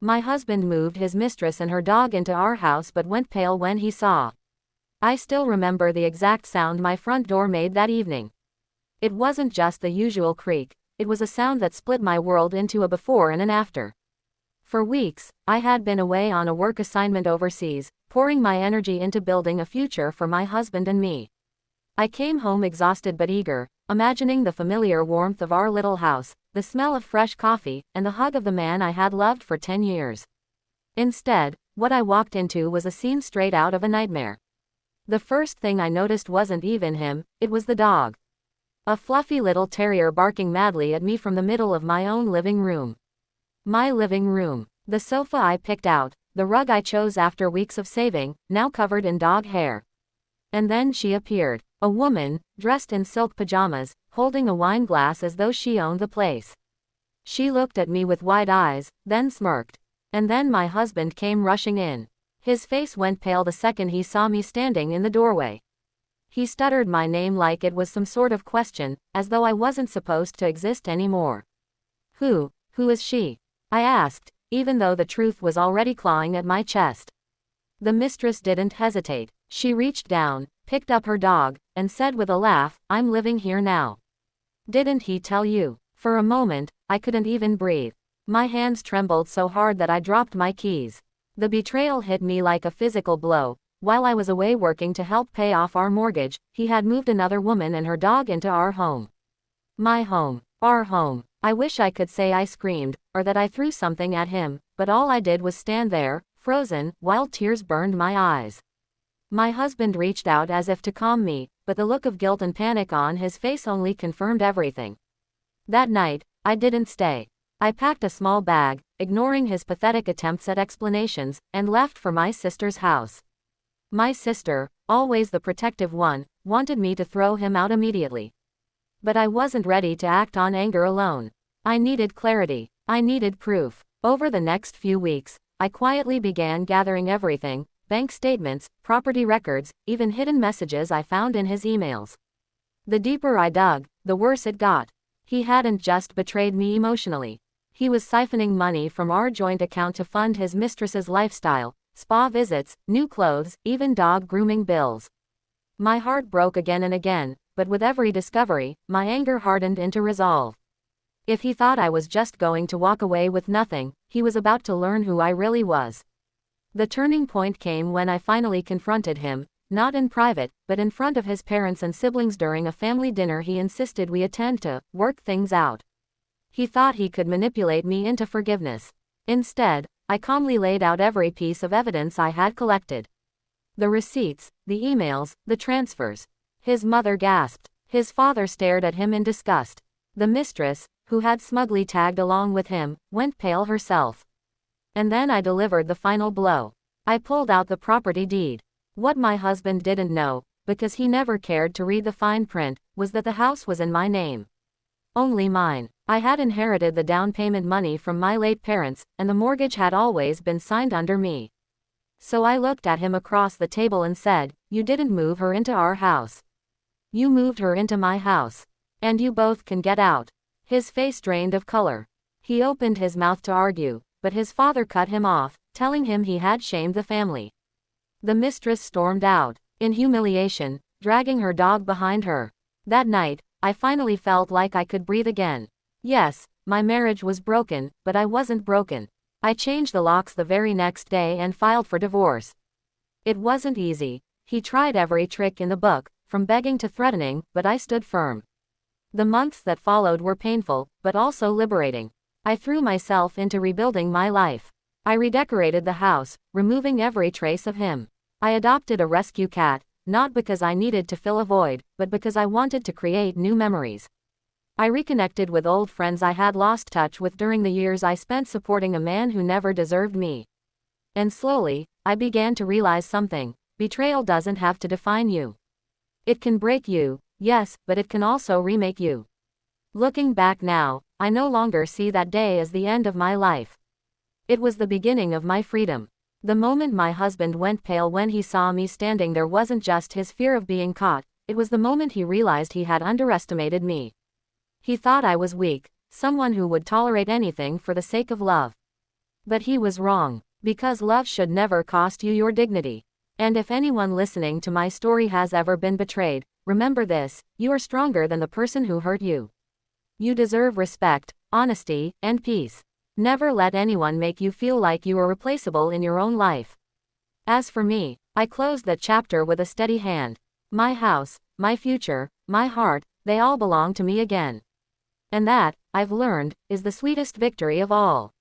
My husband moved his mistress and her dog into our house but went pale when he saw. I still remember the exact sound my front door made that evening. It wasn't just the usual creak, it was a sound that split my world into a before and an after. For weeks, I had been away on a work assignment overseas, pouring my energy into building a future for my husband and me. I came home exhausted but eager, imagining the familiar warmth of our little house, the smell of fresh coffee, and the hug of the man I had loved for 10 years. Instead, what I walked into was a scene straight out of a nightmare. The first thing I noticed wasn't even him, it was the dog. A fluffy little terrier barking madly at me from the middle of my own living room. My living room. The sofa I picked out, the rug I chose after weeks of saving, now covered in dog hair. And then she appeared. A woman, dressed in silk pajamas, holding a wine glass as though she owned the place. She looked at me with wide eyes, then smirked. And then my husband came rushing in. His face went pale the second he saw me standing in the doorway. He stuttered my name like it was some sort of question, as though I wasn't supposed to exist anymore. Who is she? I asked, even though the truth was already clawing at my chest. The mistress didn't hesitate. She reached down, picked up her dog, and said with a laugh, "I'm living here now. Didn't he tell you?" For a moment, I couldn't even breathe. My hands trembled so hard that I dropped my keys. The betrayal hit me like a physical blow. While I was away working to help pay off our mortgage, he had moved another woman and her dog into our home. My home. Our home. I wish I could say I screamed, or that I threw something at him, but all I did was stand there, frozen, while tears burned my eyes. My husband reached out as if to calm me, but the look of guilt and panic on his face only confirmed everything. That night, I didn't stay. I packed a small bag, ignoring his pathetic attempts at explanations, and left for my sister's house. My sister, always the protective one, wanted me to throw him out immediately. But I wasn't ready to act on anger alone. I needed clarity. I needed proof. Over the next few weeks, I quietly began gathering everything: bank statements, property records, even hidden messages I found in his emails. The deeper I dug, the worse it got. He hadn't just betrayed me emotionally. He was siphoning money from our joint account to fund his mistress's lifestyle, spa visits, new clothes, even dog grooming bills. My heart broke again and again, but with every discovery, my anger hardened into resolve. If he thought I was just going to walk away with nothing, he was about to learn who I really was. The turning point came when I finally confronted him, not in private, but in front of his parents and siblings during a family dinner he insisted we attend to work things out. He thought he could manipulate me into forgiveness. Instead, I calmly laid out every piece of evidence I had collected. The receipts, the emails, the transfers. His mother gasped. His father stared at him in disgust. The mistress, who had smugly tagged along with him, went pale herself. And then I delivered the final blow. I pulled out the property deed. What my husband didn't know, because he never cared to read the fine print, was that the house was in my name. Only mine. I had inherited the down payment money from my late parents, and the mortgage had always been signed under me. So I looked at him across the table and said, "You didn't move her into our house. You moved her into my house. And you both can get out." His face drained of color. He opened his mouth to argue, but his father cut him off, telling him he had shamed the family. The mistress stormed out, in humiliation, dragging her dog behind her. That night, I finally felt like I could breathe again. Yes, my marriage was broken, but I wasn't broken. I changed the locks the very next day and filed for divorce. It wasn't easy. He tried every trick in the book, from begging to threatening, but I stood firm. The months that followed were painful, but also liberating. I threw myself into rebuilding my life. I redecorated the house, removing every trace of him. I adopted a rescue cat, not because I needed to fill a void, but because I wanted to create new memories. I reconnected with old friends I had lost touch with during the years I spent supporting a man who never deserved me. And slowly, I began to realize something: betrayal doesn't have to define you. It can break you, yes, but it can also remake you. Looking back now, I no longer see that day as the end of my life. It was the beginning of my freedom. The moment my husband went pale when he saw me standing there wasn't just his fear of being caught, it was the moment he realized he had underestimated me. He thought I was weak, someone who would tolerate anything for the sake of love. But he was wrong. Because love should never cost you your dignity. And if anyone listening to my story has ever been betrayed, remember this: you are stronger than the person who hurt you. You deserve respect, honesty, and peace. Never let anyone make you feel like you are replaceable in your own life. As for me, I closed that chapter with a steady hand. My house, my future, my heart, they all belong to me again. And that, I've learned, is the sweetest victory of all.